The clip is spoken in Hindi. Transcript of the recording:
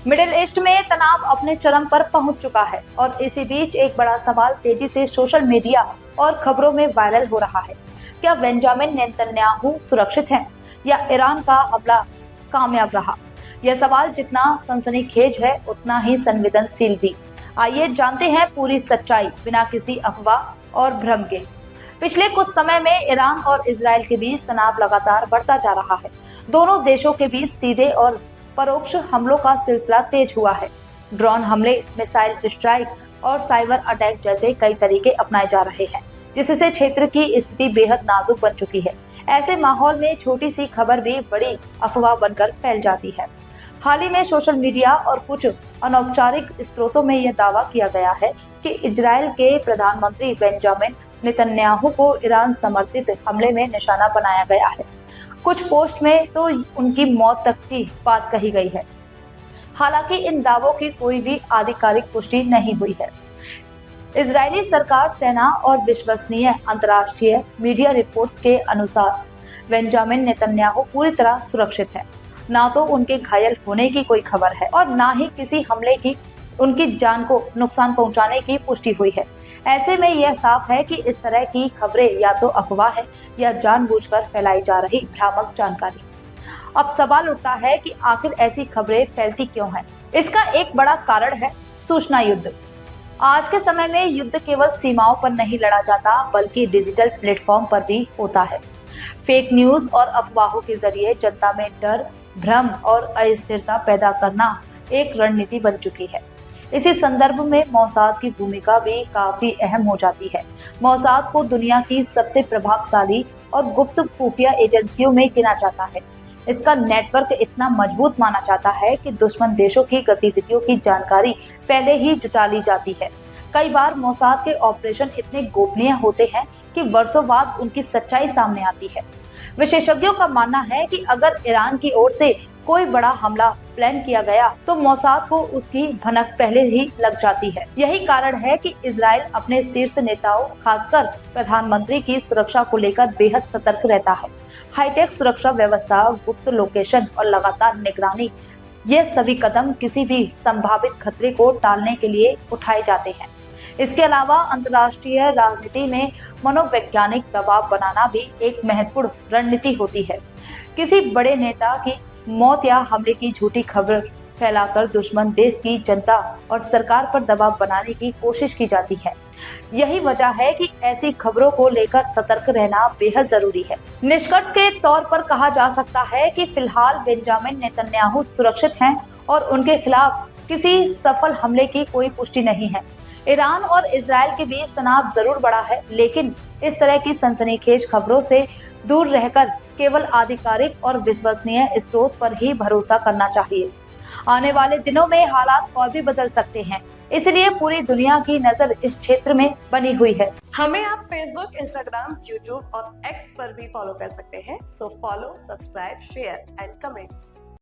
मिडिल ईस्ट में तनाव अपने चरम पर पहुंच चुका है और इसी बीच एक बड़ा सवाल तेजी से सोशल मीडिया और खबरों में वायरल हो रहा है। क्या बेंजामिन नेतन्याहू सुरक्षित हैं या ईरान का हमला कामयाब रहा? यह सवाल जितना सनसनीखेज है उतना ही संवेदनशील भी। आइए जानते हैं पूरी सच्चाई बिना किसी अफवाह और भ्रम के। पिछले कुछ समय में ईरान और इजराइल के बीच तनाव लगातार बढ़ता जा रहा है। दोनों देशों के बीच सीधे और परोक्ष हमलों का सिलसिला तेज हुआ है। ड्रोन हमले, मिसाइल स्ट्राइक और साइबर अटैक जैसे कई तरीके अपनाए जा रहे हैं, जिससे क्षेत्र की स्थिति बेहद नाजुक बन चुकी है। ऐसे माहौल में छोटी सी खबर भी बड़ी अफवाह बनकर फैल जाती है। हाल ही में सोशल मीडिया और कुछ अनौपचारिक स्रोतों में यह दावा किया गया है कि इजराइल के प्रधानमंत्री बेंजामिन नेतन्याहू को ईरान समर्थित हमले में निशाना बनाया गया है। कुछ पोस्ट में तो उनकी मौत तक की बात कही गई है। हालांकि इन दावों की कोई भी आधिकारिक पुष्टि नहीं हुई है। इजरायली सरकार, सेना और विश्वसनीय अंतर्राष्ट्रीय मीडिया रिपोर्ट्स के अनुसार बेंजामिन नेतन्याहू पूरी तरह सुरक्षित है। ना तो उनके घायल होने की कोई खबर है और ना ही किसी हमले की उनकी जान को नुकसान पहुंचाने की पुष्टि हुई है। ऐसे में यह साफ है कि इस तरह की खबरें या तो अफवाह है या जानबूझकर फैलाई जा रही भ्रामक जानकारी। अब सवाल उठता है कि आखिर ऐसी खबरें फैलती क्यों हैं? इसका एक बड़ा कारण है सूचना युद्ध। आज के समय में युद्ध केवल सीमाओं पर नहीं लड़ा जाता, बल्कि डिजिटल प्लेटफॉर्म पर भी होता है। फेक न्यूज और अफवाहों के जरिए जनता में डर, भ्रम और अस्थिरता पैदा करना एक रणनीति बन चुकी है। इसी संदर्भ में मोसाद की भूमिका भी काफी अहम हो जाती है। मोसाद को दुनिया की सबसे प्रभावशाली और गुप्त खुफिया एजेंसियों में गिना जाता है। इसका नेटवर्क इतना मजबूत माना जाता है कि दुश्मन देशों की गतिविधियों की जानकारी पहले ही जुटा ली जाती है। कई बार मोसाद के ऑपरेशन इतने गोपनीय होते हैं कि वर्षों बाद उनकी सच्चाई सामने आती है। विशेषज्ञों का मानना है कि अगर ईरान की ओर से कोई बड़ा हमला प्लान किया गया तो मोसाद को उसकी भनक पहले ही लग जाती है। यही कारण है कि इजराइल अपने शीर्ष नेताओं, खासकर प्रधानमंत्री की सुरक्षा को लेकर बेहद सतर्क रहता है। हाईटेक सुरक्षा व्यवस्था, गुप्त लोकेशन और लगातार निगरानी, ये सभी कदम किसी भी संभावित खतरे को टालने के लिए उठाए जाते हैं। इसके अलावा अंतर्राष्ट्रीय राजनीति में मनोवैज्ञानिक दबाव बनाना भी एक महत्वपूर्ण रणनीति होती है। किसी बड़े नेता की मौत या हमले की झूठी खबर फैलाकर दुश्मन देश की जनता और सरकार पर दबाव बनाने की कोशिश की जाती है। यही वजह है कि ऐसी खबरों को लेकर सतर्क रहना बेहद जरूरी है। निष्कर्ष के तौर पर कहा जा सकता है कि फिलहाल बेंजामिन नेतन्याहू सुरक्षित हैं और उनके खिलाफ किसी सफल हमले की कोई पुष्टि नहीं है। ईरान और इजराइल के बीच तनाव जरूर बढ़ा है, लेकिन इस तरह की सनसनीखेज खबरों से दूर रहकर केवल आधिकारिक और विश्वसनीय स्रोत पर ही भरोसा करना चाहिए। आने वाले दिनों में हालात और भी बदल सकते हैं, इसलिए पूरी दुनिया की नजर इस क्षेत्र में बनी हुई है। हमें आप फेसबुक, इंस्टाग्राम, यूट्यूब और एक्स पर भी फॉलो कर सकते हैं। So follow, subscribe, share and comments.